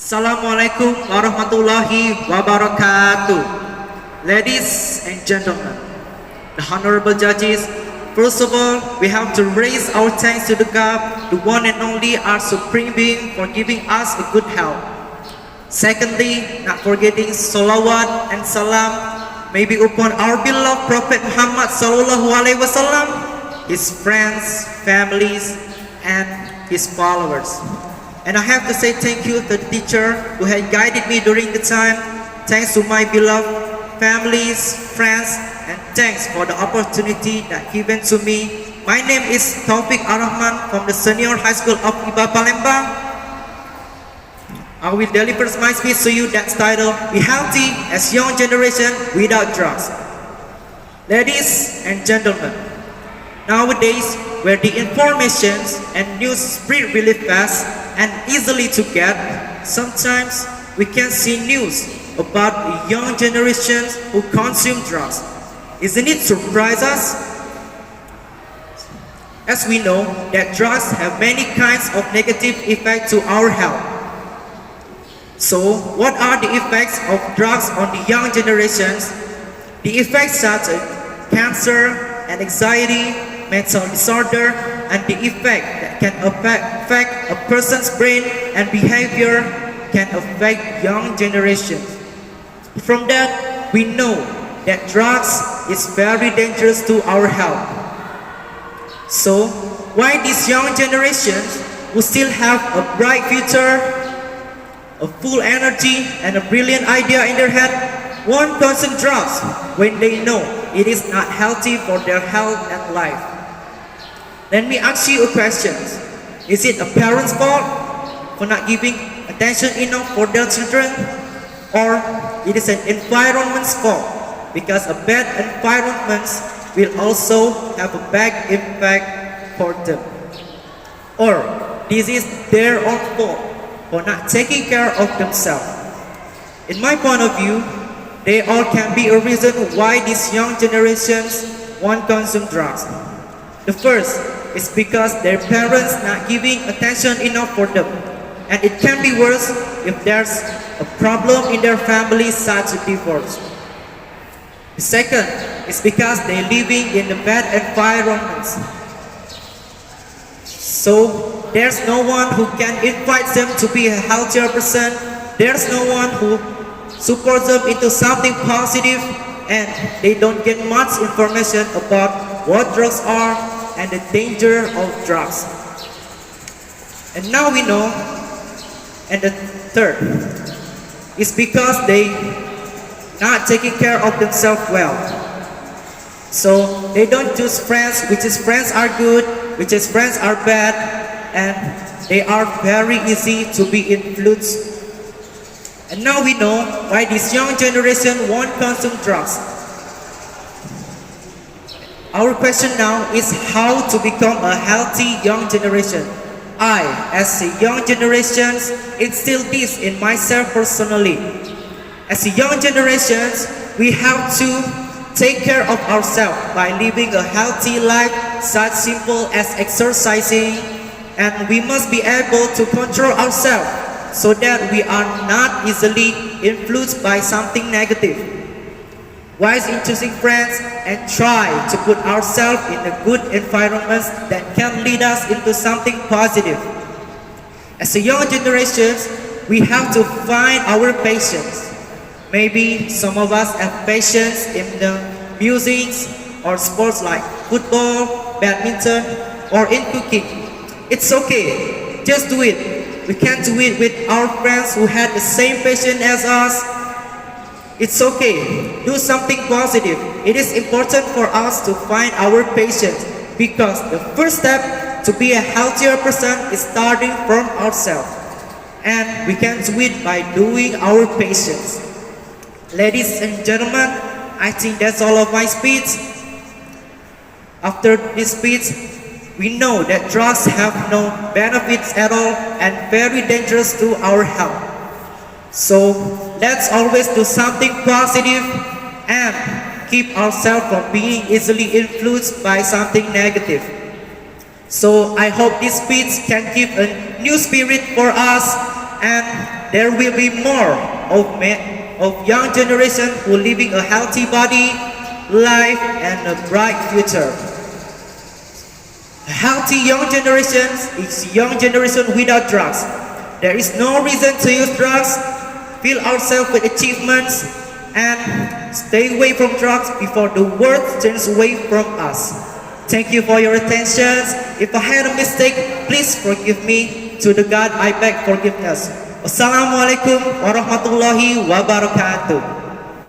Assalamualaikum warahmatullahi wabarakatuh. Ladies and gentlemen, the honorable judges, first of all, we have to raise our thanks to the God, the one and only our supreme being, for giving us a good health. Secondly, not forgetting salawat and salam maybe upon our beloved Prophet Muhammad sallallahu alaihi wasallam, his friends, families, and his followers. And I have to say thank you to the teacher who had guided me during the time. Thanks to my beloved families, friends, and thanks for the opportunity that given to me. My name is Taufik Arrahman from the Senior High School of IBA Palembang. I will deliver my speech to you that's titled, Be Healthy as Young Generation Without Drugs. Ladies and gentlemen, nowadays, where the information and news spread really fast and easily to get, sometimes we can see news about young generations who consume drugs. Isn't it surprise us? As we know that drugs have many kinds of negative effects to our health. So, what are the effects of drugs on the young generations? The effects such as cancer and anxiety, mental disorder, and the effect that can affect a person's brain and behavior can affect young generations. From that, we know that drugs is very dangerous to our health. So, why these young generations who still have a bright future, a full energy, and a brilliant idea in their head won't consume drugs when they know it is not healthy for their health and life? Let me ask you a question. Is it a parent's fault for not giving attention enough for their children? Or it is an environment's fault because a bad environment will also have a bad impact for them? Or this is their own fault for not taking care of themselves? In my point of view, they all can be a reason why these young generations won't consume drugs. The first is because their parents not giving attention enough for them. And it can be worse if there's a problem in their family such as divorce. The second is because they're living in a bad environments. So there's no one who can invite them to be a healthier person. There's no one who supports them into something positive, and they don't get much information about what drugs are and the danger of drugs. And now we know. And the third is because they not taking care of themselves well. So they don't choose friends, which is friends are good, which is friends are bad, and they are very easy to be influenced. And now we know why this young generation won't consume drugs. Our question now is how to become a healthy young generation. I, as a young generation, instill this in myself personally. As a young generation, we have to take care of ourselves by living a healthy life, such simple as exercising, and we must be able to control ourselves so that we are not easily influenced by something negative. Wise in choosing friends and try to put ourselves in a good environment that can lead us into something positive. As a young generation, we have to find our patience. Maybe some of us have patience in the music or sports like football, badminton, or in cooking. It's okay, just do it. We can do it with our friends who had the same passion as us. It's okay, do something positive. It is important for us to find our patience because the first step to be a healthier person is starting from ourselves. And we can do it by doing our patience. Ladies and gentlemen, I think that's all of my speech. After this speech, we know that drugs have no benefits at all and very dangerous to our health. So let's always do something positive and keep ourselves from being easily influenced by something negative. So I hope this speech can give a new spirit for us and there will be more of young generation who living a healthy body, life, and a bright future. A healthy young generation is young generation without drugs. There is no reason to use drugs. Fill ourselves with achievements and stay away from drugs before the world turns away from us. Thank you for your attention. If I had a mistake, please forgive me. To the God I beg forgiveness. Wassalamualaikum warahmatullahi wabarakatuh.